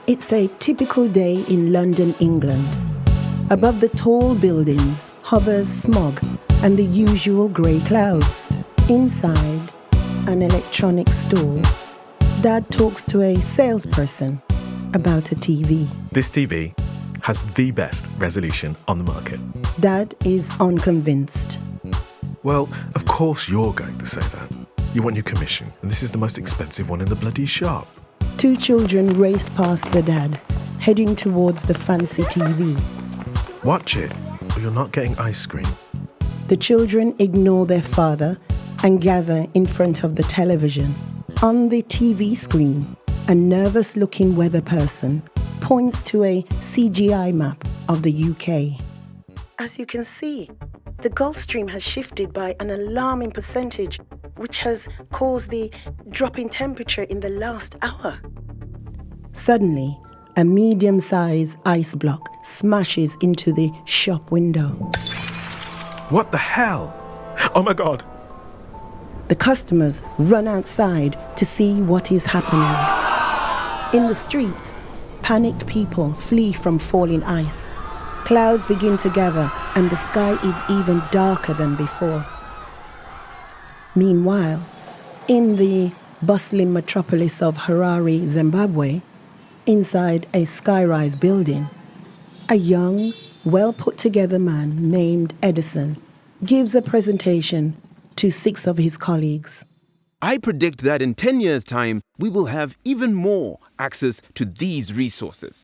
It's a typical day in London, England. Above the tall buildings hovers smog and the usual grey clouds. Inside an electronics store, Dad talks to a salesperson about a TV. This TV has the best resolution on the market. Dad is unconvinced. Well, of course you're going to say that. You want your commission, and this is the most expensive one in the bloody shop. Two children race past the dad, heading towards the fancy TV. Watch it, or you're not getting ice cream. The children ignore their father and gather in front of the television. On the TV screen, a nervous-looking weather person points to a CGI map of the UK. As you can see, the Gulf Stream has shifted by an alarming percentage, which has caused the drop in temperature in the last hour. Suddenly, a medium-sized ice block smashes into the shop window. What the hell? Oh my God! The customers run outside to see what is happening. In the streets, panicked people flee from falling ice. Clouds begin to gather and the sky is even darker than before. Meanwhile, in the bustling metropolis of Harare, Zimbabwe, inside a skyrise building, a young, well-put-together man named Edison gives a presentation to 6 of his colleagues. I predict that in 10 years' time, we will have even more access to these resources.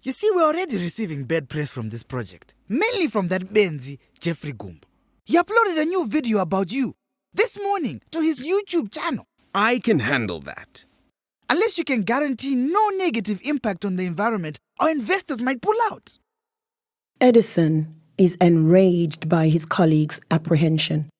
You see, we're already receiving bad press from this project, mainly from that Benzi, Jeffrey Gumbo. He uploaded a new video about you this morning to his YouTube channel. I can handle that. Unless you can guarantee no negative impact on the environment, our investors might pull out. Edison is enraged by his colleagues' apprehension.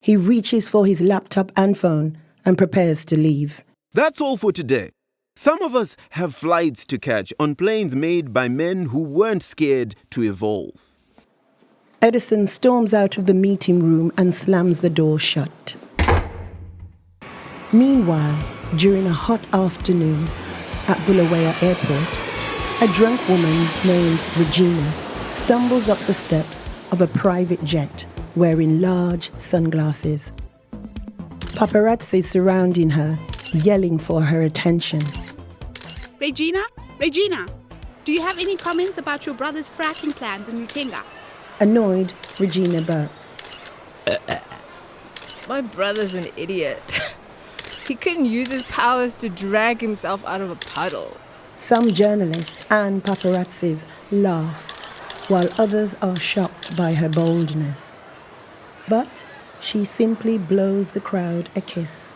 He reaches for his laptop and phone and prepares to leave. That's all for today. Some of us have flights to catch on planes made by men who weren't scared to evolve. Edison storms out of the meeting room and slams the door shut. Meanwhile, during a hot afternoon at Bulawayo Airport, a drunk woman named Regina stumbles up the steps of a private jet wearing large sunglasses. Paparazzi surrounding her, yelling for her attention. Regina, do you have any comments about your brother's fracking plans in Utenga? Annoyed, Regina burps. My brother's an idiot. He couldn't use his powers to drag himself out of a puddle. Some journalists and paparazzis laugh, while others are shocked by her boldness. But she simply blows the crowd a kiss,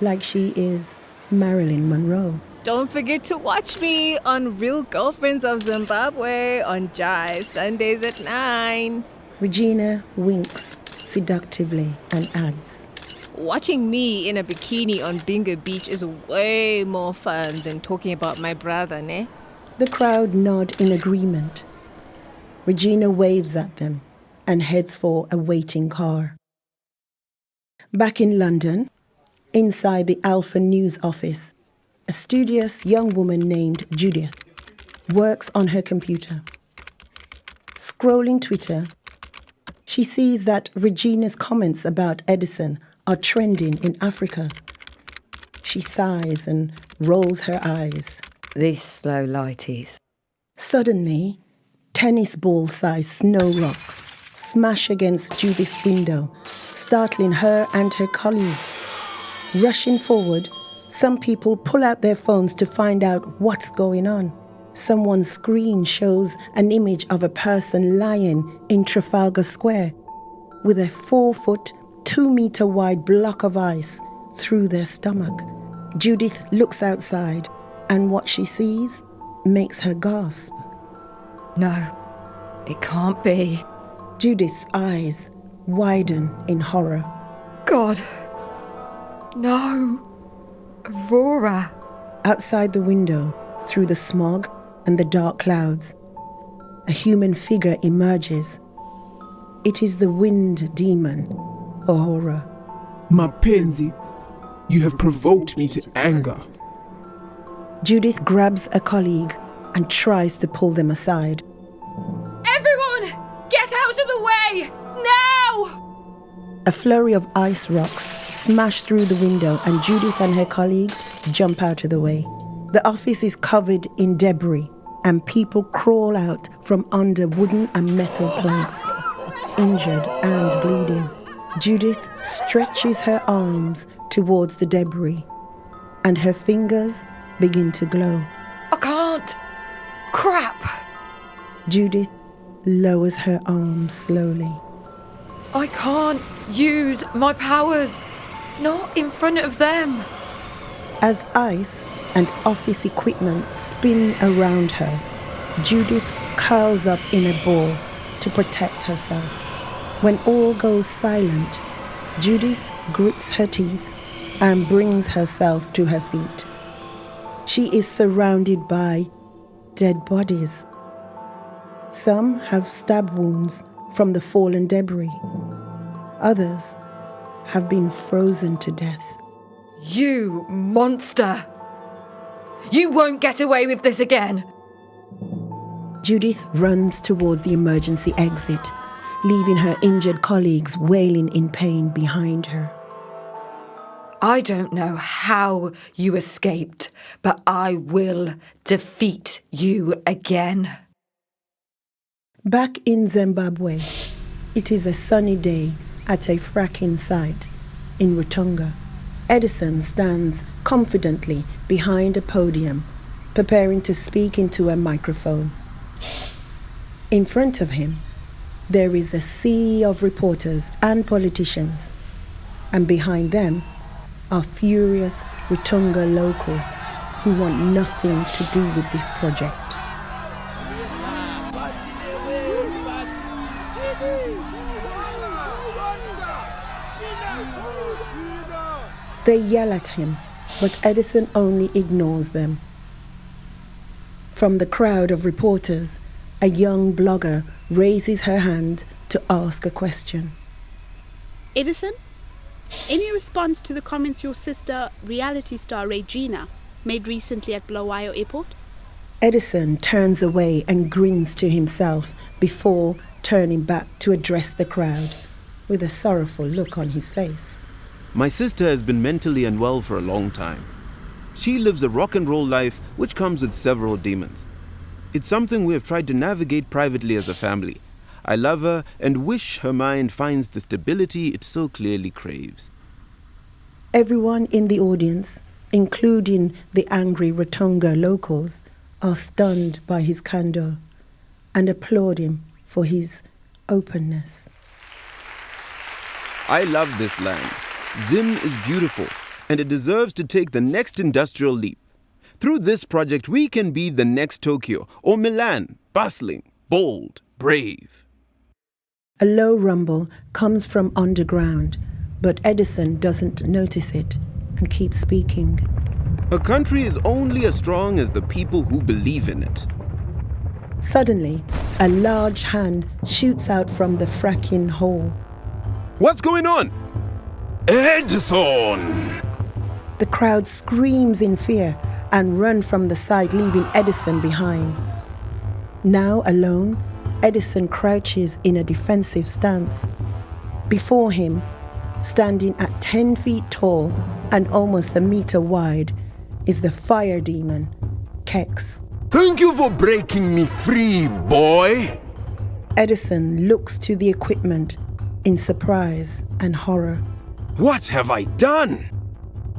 like she is Marilyn Monroe. Don't forget to watch me on Real Girlfriends of Zimbabwe on Jive Sundays at 9. Regina winks seductively and adds, Watching me in a bikini on Binga Beach is way more fun than talking about my brother, ne? The crowd nod in agreement. Regina waves at them and heads for a waiting car. Back in London, inside the Alpha News office, a studious young woman named Judith works on her computer. Scrolling Twitter, she sees that Regina's comments about Edison are trending in Africa. She sighs and rolls her eyes. These slow lighties. Suddenly, tennis ball-sized snow rocks smash against Judith's window, startling her and her colleagues. Rushing forward, some people pull out their phones to find out what's going on. Someone's screen shows an image of a person lying in Trafalgar Square with a 4-foot, 2-meter wide block of ice through their stomach. Judith looks outside, and what she sees makes her gasp. No, it can't be. Judith's eyes widen in horror. God, no. Aurora. Outside the window, through the smog and the dark clouds, a human figure emerges. It is the wind demon, Aurora. Mapenzi, you have provoked me to anger. Judith grabs a colleague and tries to pull them aside. Everyone, get out of the way! Now! A flurry of ice rocks smash through the window and Judith and her colleagues jump out of the way. The office is covered in debris and people crawl out from under wooden and metal planks, injured and bleeding. Judith stretches her arms towards the debris and her fingers begin to glow. I can't. Crap! Judith lowers her arms slowly. I can't use my powers. Not in front of them. As ice and office equipment spin around her, Judith curls up in a ball to protect herself. When all goes silent, Judith grits her teeth and brings herself to her feet. She is surrounded by dead bodies. Some have stab wounds from the fallen debris. Others have been frozen to death. You monster! You won't get away with this again! Judith runs towards the emergency exit, leaving her injured colleagues wailing in pain behind her. I don't know how you escaped, but I will defeat you again. Back in Zimbabwe, it is a sunny day at a fracking site in Rutonga. Edison stands confidently behind a podium, preparing to speak into a microphone. In front of him, there is a sea of reporters and politicians, and behind them are furious Rutonga locals who want nothing to do with this project. They yell at him, but Edison only ignores them. From the crowd of reporters, a young blogger raises her hand to ask a question. Edison, any response to the comments your sister, reality star Regina, made recently at Bulawayo Airport? Edison turns away and grins to himself before turning back to address the crowd with a sorrowful look on his face. My sister has been mentally unwell for a long time. She lives a rock and roll life which comes with several demons. It's something we have tried to navigate privately as a family. I love her and wish her mind finds the stability it so clearly craves. Everyone in the audience, including the angry Rutonga locals, are stunned by his candor and applaud him for his openness. I love this land. Zim is beautiful, and it deserves to take the next industrial leap. Through this project, we can be the next Tokyo or Milan, bustling, bold, brave. A low rumble comes from underground, but Edison doesn't notice it and keeps speaking. A country is only as strong as the people who believe in it. Suddenly, a large hand shoots out from the fracking hole. What's going on? Edison! The crowd screams in fear and run from the site, leaving Edison behind. Now alone, Edison crouches in a defensive stance. Before him, standing at 10 feet tall and almost a meter wide, is the fire demon, Kex. Thank you for breaking me free, boy. Edison looks to the equipment in surprise and horror. What have I done?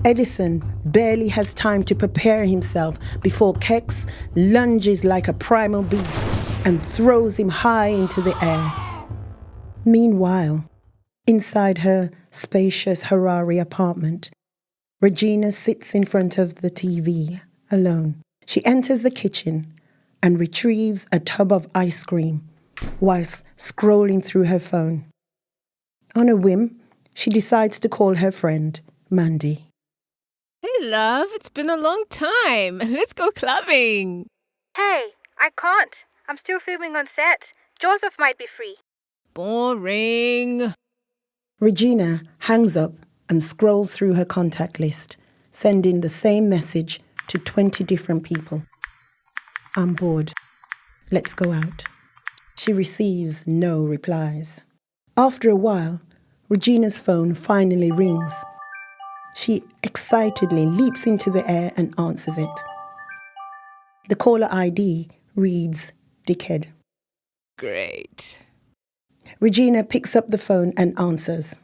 Edison barely has time to prepare himself before Kex lunges like a primal beast and throws him high into the air. Meanwhile, inside her spacious Harare apartment, Regina sits in front of the TV, alone. She enters the kitchen and retrieves a tub of ice cream whilst scrolling through her phone. On a whim, she decides to call her friend, Mandy. Hey, love, it's been a long time. Let's go clubbing. Hey, I can't. I'm still filming on set. Joseph might be free. Boring. Regina hangs up and scrolls through her contact list, sending the same message to 20 different people. I'm bored. Let's go out. She receives no replies. After a while, Regina's phone finally rings. She excitedly leaps into the air and answers it. The caller ID reads Dickhead. Great. Regina picks up the phone and answers.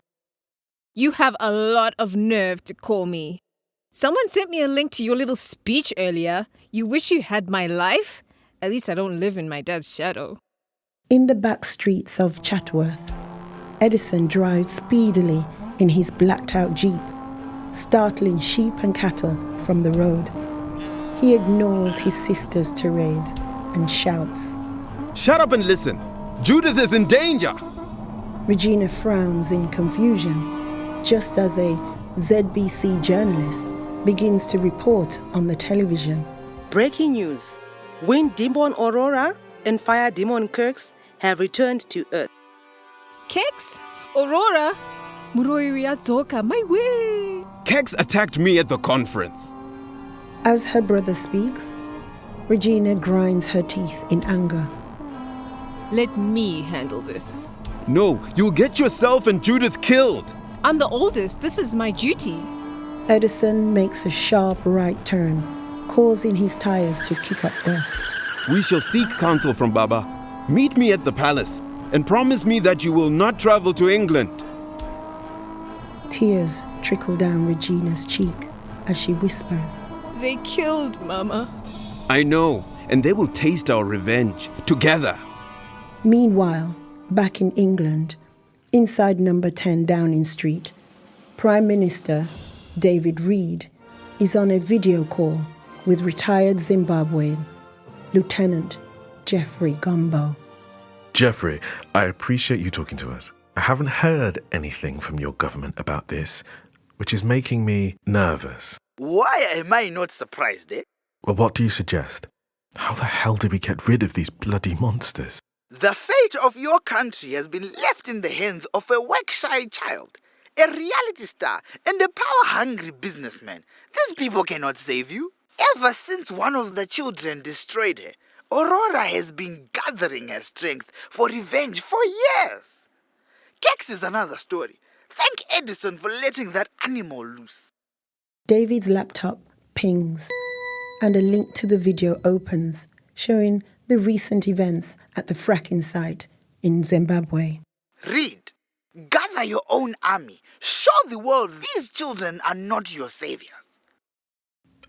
You have a lot of nerve to call me. Someone sent me a link to your little speech earlier. You wish you had my life? At least I don't live in my dad's shadow. In the back streets of Chatworth, Edison drives speedily in his blacked-out Jeep, startling sheep and cattle from the road. He ignores his sister's tirade and shouts, Shut up and listen! Judith is in danger! Regina frowns in confusion, just as a ZBC journalist begins to report on the television. Breaking news. Wind demon Aurora and fire demon Kirks have returned to Earth. Kex? Aurora? Muroi Yadzoka, my way! Kex attacked me at the conference. As her brother speaks, Regina grinds her teeth in anger. Let me handle this. No, you'll get yourself and Judith killed. I'm the oldest. This is my duty. Edison makes a sharp right turn, causing his tires to kick up dust. We shall seek counsel from Baba. Meet me at the palace and promise me that you will not travel to England. Tears trickle down Regina's cheek as she whispers, They killed Mama. I know, and they will taste our revenge together. Meanwhile, back in England, inside number 10 Downing Street, Prime Minister David Reed is on a video call with retired Zimbabwean Lieutenant Jeffrey Gumbo. Jeffrey, I appreciate you talking to us. I haven't heard anything from your government about this, which is making me nervous. Why am I not surprised, eh? Well, what do you suggest? How the hell do we get rid of these bloody monsters? The fate of your country has been left in the hands of a work-shy child, a reality star, and a power-hungry businessman. These people cannot save you. Ever since one of the children destroyed her, Aurora has been gathering her strength for revenge for years. Kex is another story. Thank Edison for letting that animal loose. David's laptop pings, and a link to the video opens, showing the recent events at the fracking site in Zimbabwe. Read. Gather your own army. Show the world these children are not your saviors.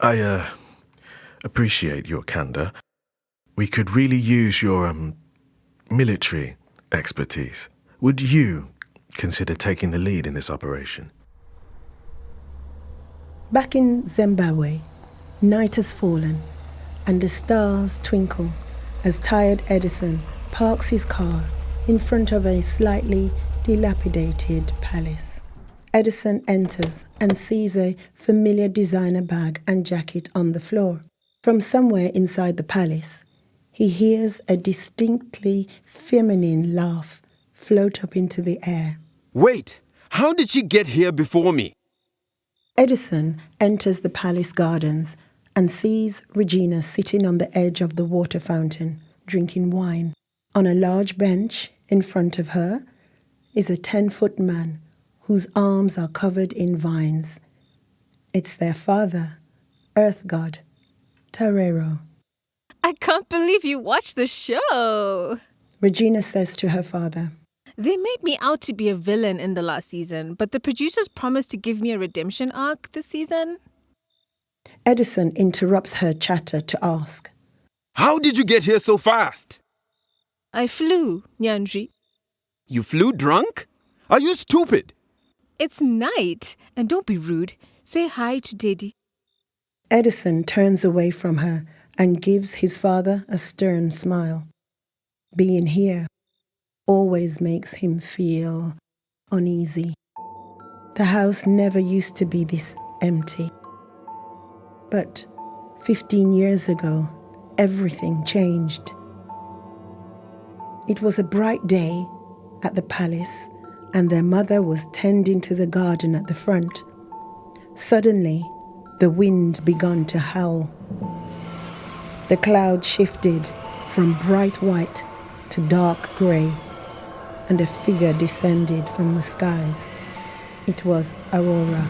I appreciate your candor. We could really use your military expertise. Would you consider taking the lead in this operation? Back in Zimbabwe, night has fallen, and the stars twinkle as tired Edison parks his car in front of a slightly dilapidated palace. Edison enters and sees a familiar designer bag and jacket on the floor. From somewhere inside the palace, he hears a distinctly feminine laugh float up into the air. Wait, how did she get here before me? Edison enters the palace gardens and sees Regina sitting on the edge of the water fountain, drinking wine. On a large bench in front of her is a 10-foot man whose arms are covered in vines. It's their father, Earth God, Tarero. I can't believe you watched the show. Regina says to her father, They made me out to be a villain in the last season, but the producers promised to give me a redemption arc this season. Edison interrupts her chatter to ask, How did you get here so fast? I flew, Nyanji. You flew drunk? Are you stupid? It's night, and don't be rude. Say hi to Daddy. Edison turns away from her and gives his father a stern smile. Being here always makes him feel uneasy. The house never used to be this empty. But 15 years ago, everything changed. It was a bright day at the palace, and their mother was tending to the garden at the front. Suddenly, The wind began to howl. The clouds shifted from bright white to dark grey, and a figure descended from the skies. It was Aurora.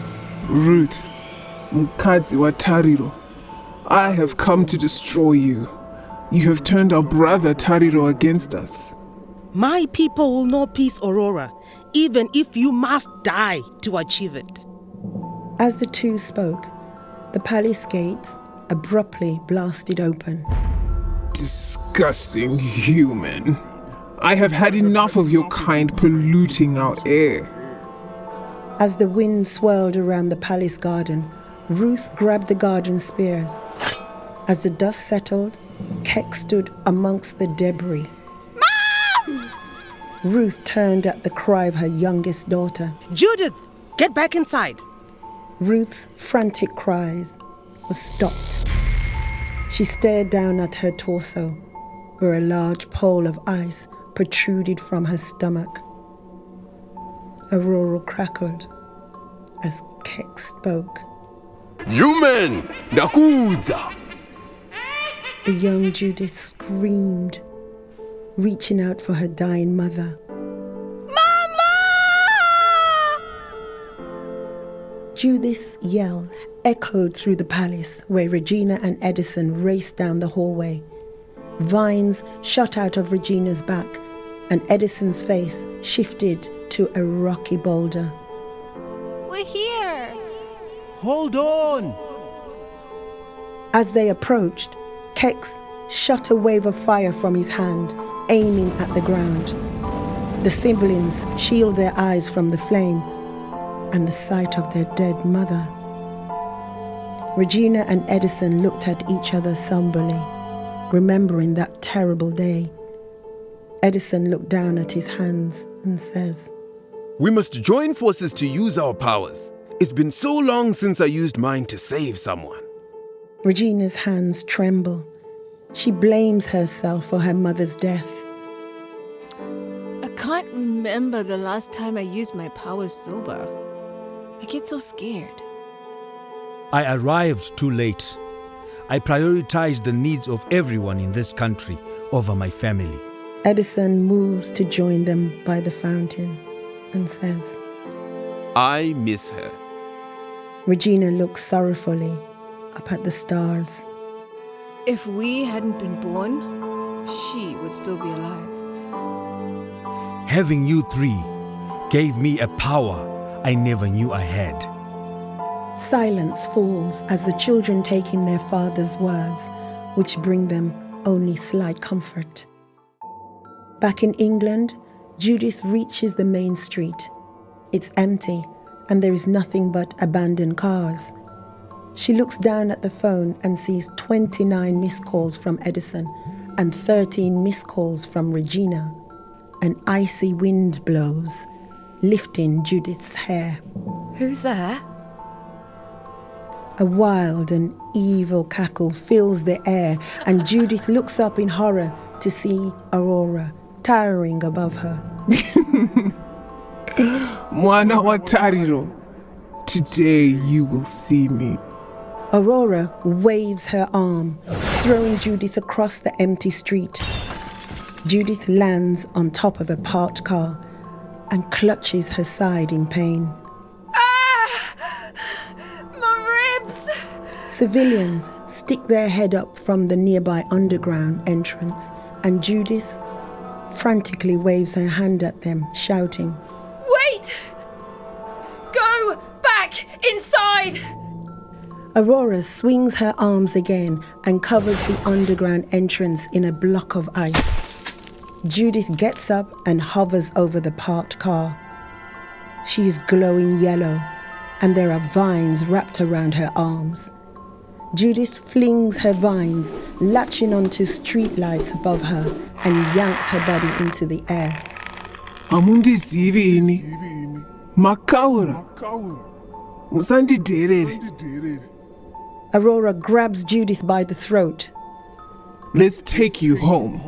Ruth, mukadzi wa Tariro, I have come to destroy you. You have turned our brother Tariro against us. My people will know peace, Aurora, even if you must die to achieve it. As the two spoke, the palace gates abruptly blasted open. Disgusting human. I have had enough of your kind polluting our air. As the wind swirled around the palace garden, Ruth grabbed the garden spears. As the dust settled, Keck stood amongst the debris. Mom! Ruth turned at the cry of her youngest daughter. Judith, get back inside. Ruth's frantic cries were stopped. She stared down at her torso, where a large pole of ice protruded from her stomach. Aurora crackled as Keck spoke. Human, Nakuza! The young Judith screamed, reaching out for her dying mother. Mama! Judith's yell echoed through the palace, where Regina and Edison raced down the hallway. Vines shot out of Regina's back, and Edison's face shifted to a rocky boulder. We're here! Hold on! As they approached, Kex shot a wave of fire from his hand, aiming at the ground. The siblings shielded their eyes from the flame and the sight of their dead mother. Regina and Edison looked at each other somberly, remembering that terrible day. Edison looked down at his hands and says, We must join forces to use our powers. It's been so long since I used mine to save someone. Regina's hands tremble. She blames herself for her mother's death. I can't remember the last time I used my powers sober. I get so scared. I arrived too late. I prioritized the needs of everyone in this country over my family. Edison moves to join them by the fountain and says, I miss her. Regina looks sorrowfully up at the stars. If we hadn't been born, she would still be alive. Having you three gave me a power I never knew I had. Silence falls as the children take in their father's words, which bring them only slight comfort. Back in England, Judith reaches the main street. It's empty, and there is nothing but abandoned cars. She looks down at the phone and sees 29 missed calls from Edison and 13 missed calls from Regina. An icy wind blows, lifting Judith's hair. Who's there? A wild and evil cackle fills the air, and Judith looks up in horror to see Aurora towering above her. Mwana wa Tariro, today you will see me. Aurora waves her arm, throwing Judith across the empty street. Judith lands on top of a parked car and clutches her side in pain. My ribs! Civilians stick their head up from the nearby underground entrance, and Judith frantically waves her hand at them, shouting, Wait! Go back inside! Aurora swings her arms again and covers the underground entrance in a block of ice. Judith gets up and hovers over the parked car. She is glowing yellow, and there are vines wrapped around her arms. Judith flings her vines, latching onto streetlights above her, and yanks her body into the air. Amundizivi ini. Makaura. Musandiderere. Aurora grabs Judith by the throat. Let's take you home.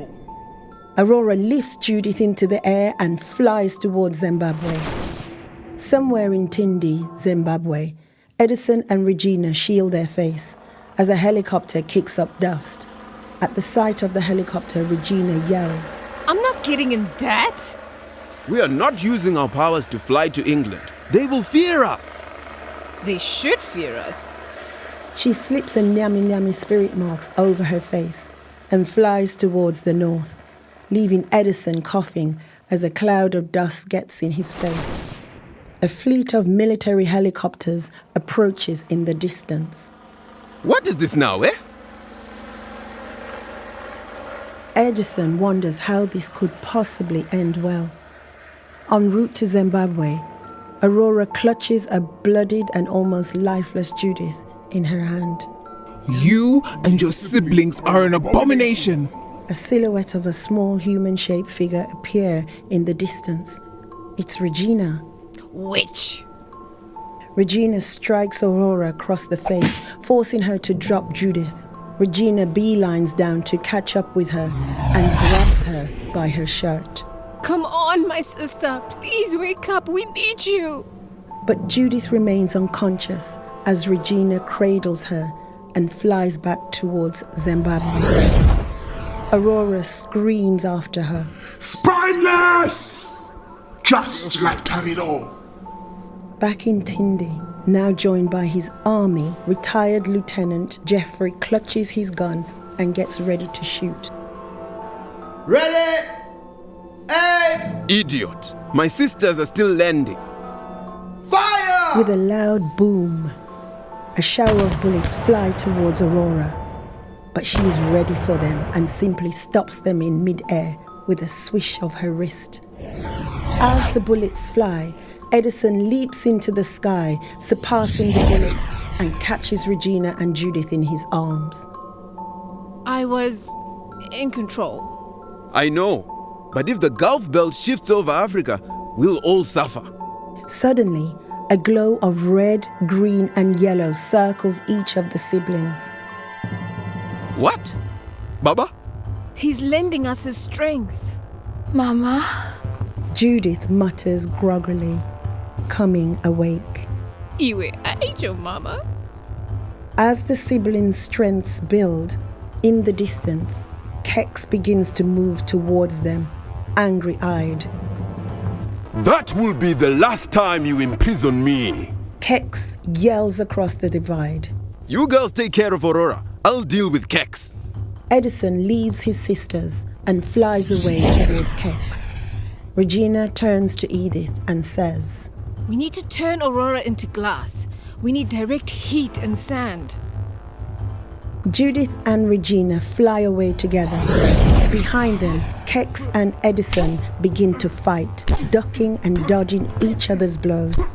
Aurora lifts Judith into the air and flies towards Zimbabwe. Somewhere in Tindi, Zimbabwe, Edison and Regina shield their face as a helicopter kicks up dust. At the sight of the helicopter, Regina yells, I'm not getting in that. We are not using our powers to fly to England. They will fear us. They should fear us. She slips a nyami spirit marks over her face and flies towards the north, leaving Edison coughing as a cloud of dust gets in his face. A fleet of military helicopters approaches in the distance. What is this now, eh? Edison wonders how this could possibly end well. En route to Zimbabwe, Aurora clutches a bloodied and almost lifeless Judith in her hand. You and your siblings are an abomination. A silhouette of a small human-shaped figure appears in the distance. It's Regina. Witch! Regina strikes Aurora across the face, forcing her to drop Judith. Regina beelines down to catch up with her and grabs her by her shirt. Come on, my sister. Please wake up. We need you. But Judith remains unconscious as Regina cradles her and flies back towards Zimbabwe. Aurora screams after her. Spineless! Just like Tariro. Back in Tindi, now joined by his army, retired Lieutenant Jeffrey clutches his gun and gets ready to shoot. Ready? Aim! Idiot! My sisters are still landing. Fire! With a loud boom, a shower of bullets fly towards Aurora, but she is ready for them and simply stops them in mid-air with a swish of her wrist. As the bullets fly, Edison leaps into the sky, surpassing the bullets, and catches Regina and Judith in his arms. I was in control. I know, but if the Gulf Belt shifts over Africa, we'll all suffer. Suddenly, a glow of red, green, and yellow circles each of the siblings. What? Baba? He's lending us his strength. Mama? Judith mutters groggily, coming awake. Iwe, I ate your mama. As the siblings' strengths build, in the distance, Kex begins to move towards them, angry-eyed. That will be the last time you imprison me. Kex yells across the divide. You girls take care of Aurora. I'll deal with Kex. Edison leaves his sisters and flies away towards Kex. Regina turns to Edith and says, We need to turn Aurora into glass. We need direct heat and sand. Judith and Regina fly away together. Behind them, Kex and Edison begin to fight, ducking and dodging each other's blows.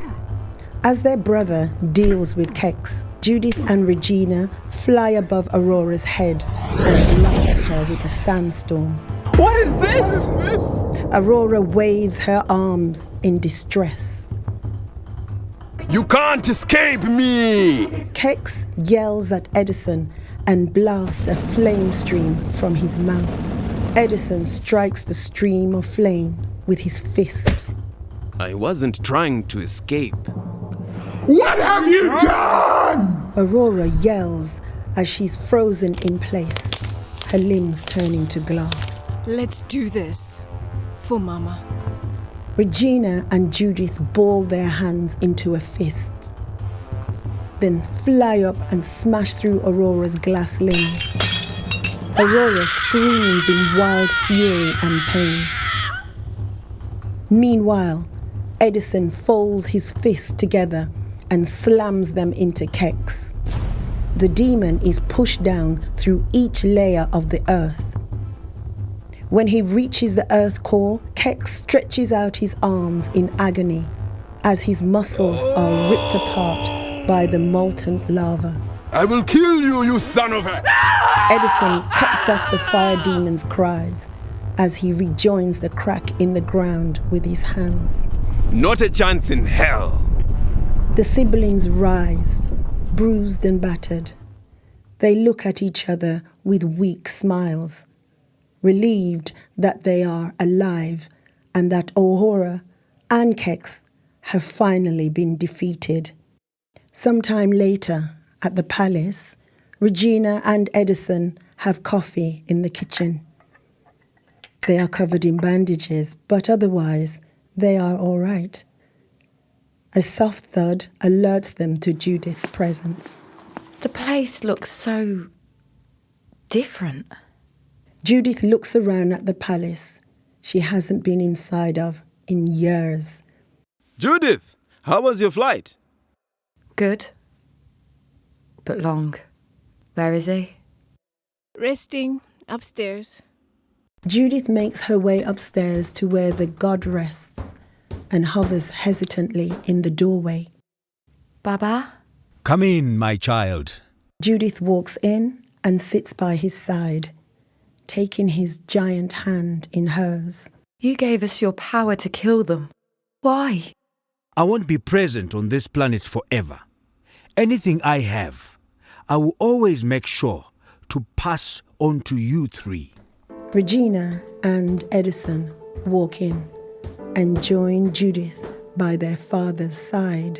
As their brother deals with Kex, Judith and Regina fly above Aurora's head and blast her with a sandstorm. What is this? Aurora waves her arms in distress. You can't escape me! Kex yells at Edison and blasts a flame stream from his mouth. Edison strikes the stream of flames with his fist. I wasn't trying to escape. What have you done? Aurora yells as she's frozen in place, her limbs turning to glass. Let's do this. For Mama. Regina and Judith ball their hands into a fist, then fly up and smash through Aurora's glass limbs. Aurora screams in wild fury and pain. Meanwhile, Edison folds his fists together and slams them into Kex. The demon is pushed down through each layer of the earth. When he reaches the earth core, Kex stretches out his arms in agony as his muscles are ripped apart by the molten lava. I will kill you, you son of a... Edison cuts off the fire demon's cries as he rejoins the crack in the ground with his hands. Not a chance in hell. The siblings rise, bruised and battered. They look at each other with weak smiles, relieved that they are alive and that Aurora and Kex have finally been defeated. Sometime later, at the palace, Regina and Edison have coffee in the kitchen. They are covered in bandages, but otherwise they are all right. A soft thud alerts them to Judith's presence. The place looks so different. Judith looks around at the palace she hasn't been inside of in years. Judith, how was your flight? Good. But long. Where is he? Resting upstairs. Judith makes her way upstairs to where the god rests and hovers hesitantly in the doorway. Baba? Come in, my child. Judith walks in and sits by his side, taking his giant hand in hers. You gave us your power to kill them. Why? I won't be present on this planet forever. Anything I have, I will always make sure to pass on to you three. Regina and Edison walk in and join Judith by their father's side.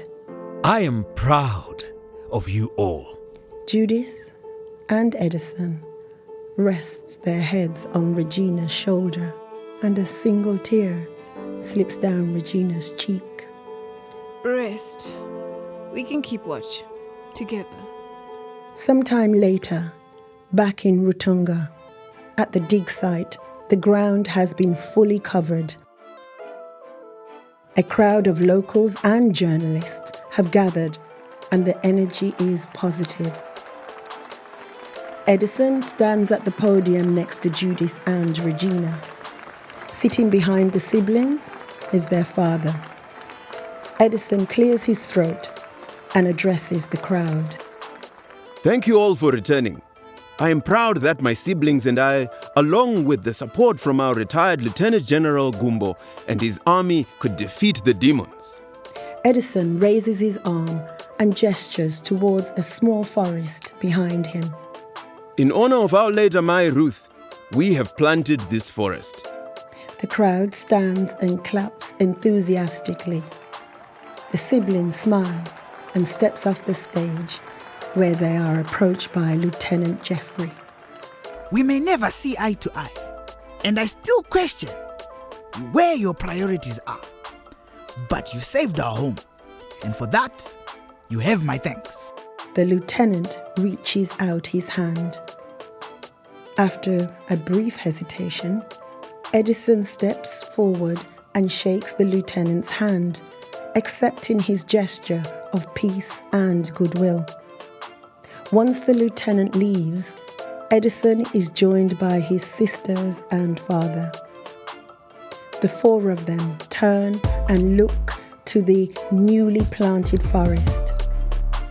I am proud of you all. Judith and Edison rest their heads on Regina's shoulder, and a single tear slips down Regina's cheek. Rest. We can keep watch together. Sometime later, back in Rutunga, at the dig site, the ground has been fully covered. A crowd of locals and journalists have gathered, and the energy is positive. Edison stands at the podium next to Judith and Regina. Sitting behind the siblings is their father. Edison clears his throat and addresses the crowd. Thank you all for returning. I am proud that my siblings and I, along with the support from our retired Lieutenant General Gumbo and his army, could defeat the demons. Edison raises his arm and gestures towards a small forest behind him. In honor of our late Amai Ruth, we have planted this forest. The crowd stands and claps enthusiastically. The siblings smile and steps off the stage, where they are approached by Lieutenant Jeffrey. We may never see eye to eye, and I still question where your priorities are. But you saved our home, and for that, you have my thanks. The lieutenant reaches out his hand. After a brief hesitation, Edison steps forward and shakes the lieutenant's hand, accepting his gesture of peace and goodwill. Once the lieutenant leaves, Edison is joined by his sisters and father. The four of them turn and look to the newly planted forest,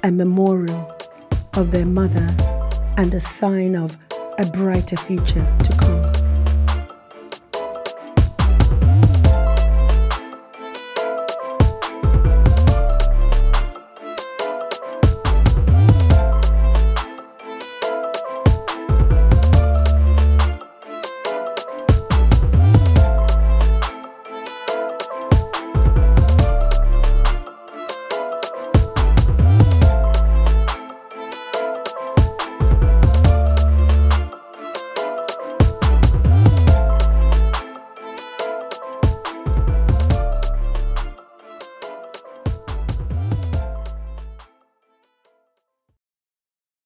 a memorial of their mother and a sign of a brighter future to come.